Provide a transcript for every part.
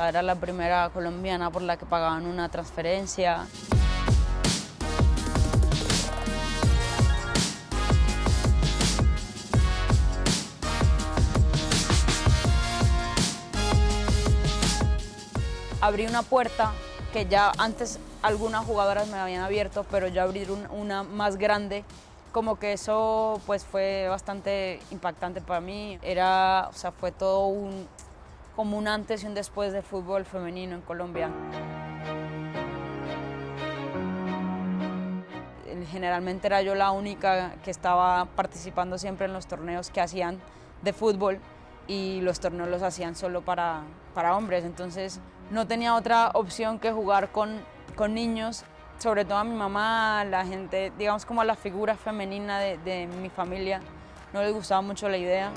sea, era la primera colombiana por la que pagaban una transferencia. Abrí una puerta que ya antes algunas jugadoras me habían abierto, pero ya abrir una más grande, como que eso pues fue bastante impactante para mí. Era, o sea, fue todo como un antes y un después del fútbol femenino en Colombia. Generalmente era yo la única que estaba participando siempre en los torneos que hacían de fútbol, y los torneos los hacían solo para hombres, entonces no tenía otra opción que jugar con niños. Sobre todo a mi mamá, la gente, digamos como a la figura femenina de mi familia, no les gustaba mucho la idea.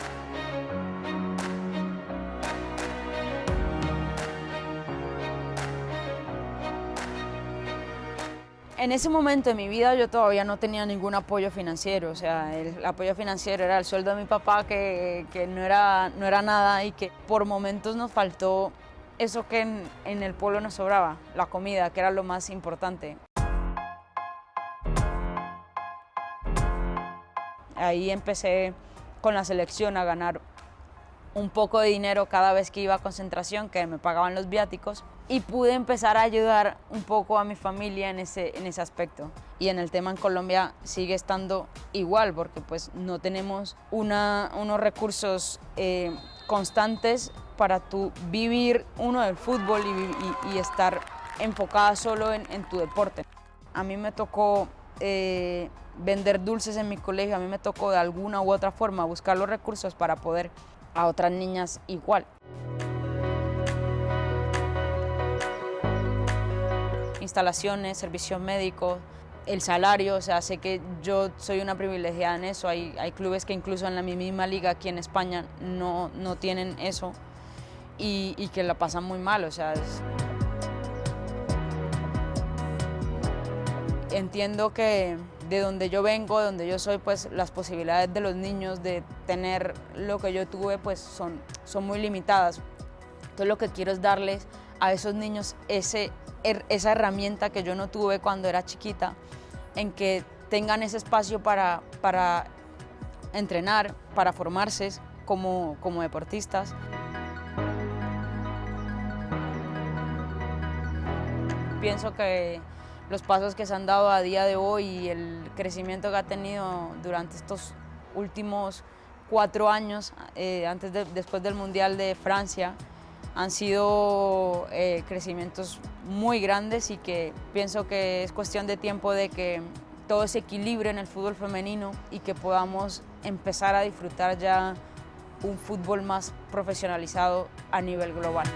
En ese momento de mi vida yo todavía no tenía ningún apoyo financiero, o sea, el apoyo financiero era el sueldo de mi papá, que no era nada, y que por momentos nos faltó eso que en el pueblo nos sobraba, la comida, que era lo más importante. Ahí empecé con la selección a ganar un poco de dinero cada vez que iba a concentración, que me pagaban los viáticos, y pude empezar a ayudar un poco a mi familia en ese aspecto. Y en el tema en Colombia sigue estando igual, porque pues no tenemos unos recursos constantes para tú vivir del fútbol y estar enfocada solo en tu deporte. A mí me tocó vender dulces en mi colegio, a mí me tocó de alguna u otra forma buscar los recursos para poder a otras niñas igual. Instalaciones, servicios médicos, el salario, o sea, sé que yo soy una privilegiada en eso. Hay clubes que incluso en la misma liga aquí en España no tienen eso, y que la pasan muy mal, o sea, entiendo que de donde yo vengo, de donde yo soy, pues las posibilidades de los niños de tener lo que yo tuve pues son muy limitadas. Entonces lo que quiero es darles a esos niños esa herramienta que yo no tuve cuando era chiquita, en que tengan ese espacio para entrenar, para formarse como deportistas. Pienso que los pasos que se han dado a día de hoy y el crecimiento que ha tenido durante estos últimos 4 años, después del Mundial de Francia, han sido crecimientos muy grandes, y que pienso que es cuestión de tiempo de que todo se equilibre en el fútbol femenino y que podamos empezar a disfrutar ya un fútbol más profesionalizado a nivel global.